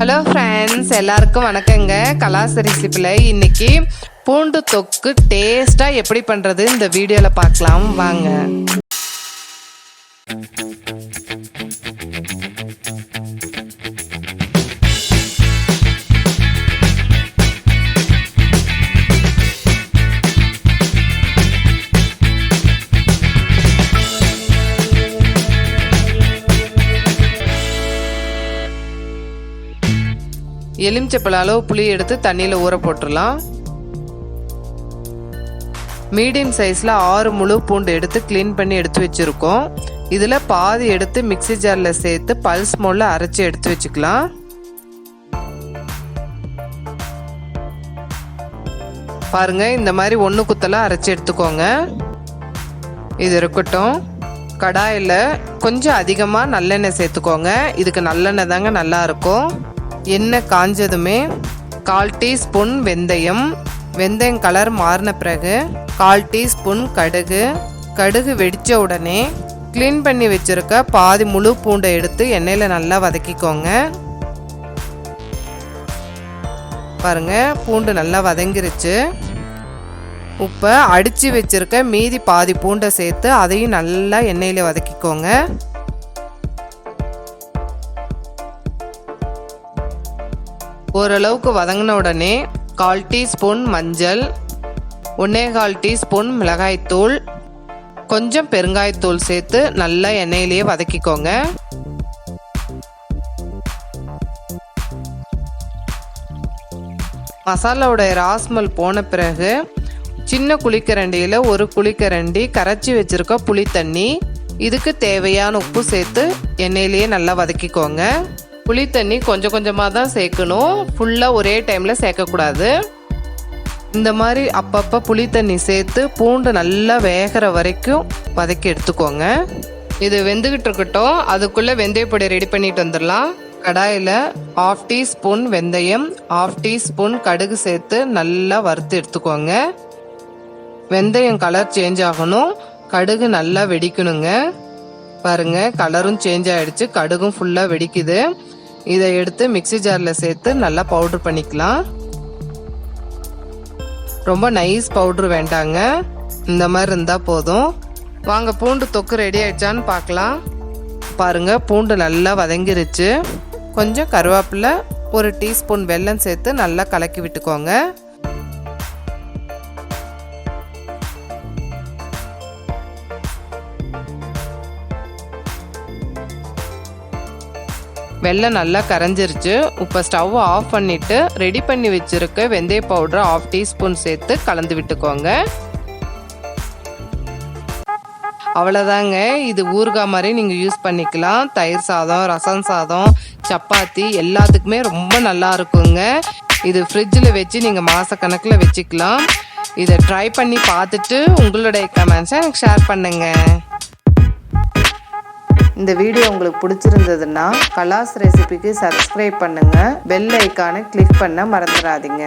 Hello friends, எல்லாருக்கும் வணக்கங்க. கலாஸ் ரெசிபியில் இன்னைக்கு பூண்டு தொக்கு டேஸ்ட்டாக எப்படி பண்ணுறது இந்த வீடியோவில் பார்க்கலாம் வாங்க. எலுமிச்சப்பழ அளவு புளி எடுத்து தண்ணியில் ஊற போட்டுடலாம். மீடியம் சைஸில் 6 முழு பூண்டு எடுத்து க்ளீன் பண்ணி எடுத்து வச்சுருக்கோம். இதில் பாதி எடுத்து மிக்சி ஜாரில் சேர்த்து பல்ஸ் மோடில் அரைச்சி எடுத்து வச்சுக்கலாம். பாருங்க, இந்த மாதிரி ஒன்று குத்தலாம் அரைச்சி எடுத்துக்கோங்க. இது இருக்கட்டும். கடாயில் கொஞ்சம் அதிகமாக நல்லெண்ணெய் சேர்த்துக்கோங்க. இதுக்கு நல்லெண்ணெய் தாங்க நல்லா இருக்கும். எண்ணெய் காஞ்சதுமே 1/4 டீஸ்பூன் வெந்தயம், வெந்தயம் கலர் மாறின பிறகு 1/4 டீஸ்பூன் கடுகு வெடித்த உடனே க்ளீன் பண்ணி வச்சுருக்க பாதி முழு பூண்டை எடுத்து எண்ணெயில் நல்லா வதக்கிக்கோங்க. பாருங்க, பூண்டு நல்லா வதங்கிருச்சு. இப்போ அடித்து வச்சுருக்க மீதி பாதி பூண்டை சேர்த்து அதையும் நல்லா எண்ணெயில் வதக்கிக்கோங்க. ஓரளவுக்கு வதங்கின உடனே 1/4 டீஸ்பூன் மஞ்சள், 1/4 டீஸ்பூன் மிளகாய்த்தூள், கொஞ்சம் பெருங்காயத்தூள் சேர்த்து நல்லா எண்ணெயிலேயே வதக்கிக்கோங்க. மசாலாவோட ராஸ்மல் போன பிறகு சின்ன குழிக்கரண்டியில் 1 குழிக்கரண்டி கரைச்சி வச்சிருக்க புளி தண்ணி, இதுக்கு தேவையான உப்பு சேர்த்து எண்ணெயிலேயே நல்லா வதக்கிக்கோங்க. புளி தண்ணி கொஞ்சம் கொஞ்சமாக தான் சேர்க்கணும், ஃபுல்லாக ஒரே டைமில் சேர்க்கக்கூடாது. இந்த மாதிரி அப்பப்போ புளி தண்ணி சேர்த்து பூண்டு நல்லா வேகிற வரைக்கும் வதக்கி எடுத்துக்கோங்க. இது வெந்துக்கிட்டு இருக்கட்டும். அதுக்குள்ளே வெந்தயப்பொடி ரெடி பண்ணிட்டு வந்துடலாம். கடாயில் 1/2 டீஸ்பூன் வெந்தயம், 1/2 டீஸ்பூன் கடுகு சேர்த்து நல்லா வறுத்து எடுத்துக்கோங்க. வெந்தயம் கலர் சேஞ்ச் ஆகணும், கடுகு நல்லா வெடிக்கணுங்க. பாருங்க, கலரும் சேஞ்ச் ஆகிடுச்சு, கடுகும் ஃபுல்லாக வெடிக்குது. இதை எடுத்து மிக்சி ஜாரில் சேர்த்து நல்லா பவுட்ரு பண்ணிக்கலாம். ரொம்ப நைஸ் பவுட்ரு வேண்டாங்க, இந்த மாதிரி இருந்தால் போதும். வாங்க, பூண்டு தொக்கு ரெடி ஆயிடுச்சான்னு பார்க்கலாம். பாருங்க, பூண்டு நல்லா வதங்கிருச்சு. கொஞ்சம் கருவேப்பிலை, 1 டீஸ்பூன் வெல்லம் சேர்த்து நல்லா கலக்கி விட்டுக்கோங்க. வெல்லம் நல்லா கரைஞ்சிருச்சு. இப்போ ஸ்டவ் ஆஃப் பண்ணிவிட்டு ரெடி பண்ணி வச்சுருக்க வெந்தய பவுடரை 1/2 டீஸ்பூன் சேர்த்து கலந்து விட்டுக்கோங்க. அவ்வளோதாங்க. இது ஊறுகாய் மாதிரி நீங்கள் யூஸ் பண்ணிக்கலாம். தயிர் சாதம், ரசம் சாதம், சப்பாத்தி எல்லாத்துக்குமே ரொம்ப நல்லா இருக்குங்க. இது ஃப்ரிட்ஜில் வச்சு நீங்கள் மாதக்கணக்கில் வச்சுக்கலாம். இதை ட்ரை பண்ணி பார்த்துட்டு உங்களுடைய கமெண்ட்ஸை எனக்கு ஷேர் பண்ணுங்கள். இந்த வீடியோ உங்களுக்கு பிடிச்சிருந்ததுன்னா கலாஸ் ரெசிபிக்கு சப்ஸ்கிரைப் பண்ணுங்கள். பெல் ஐக்கானை கிளிக் பண்ண மறந்துடாதீங்க.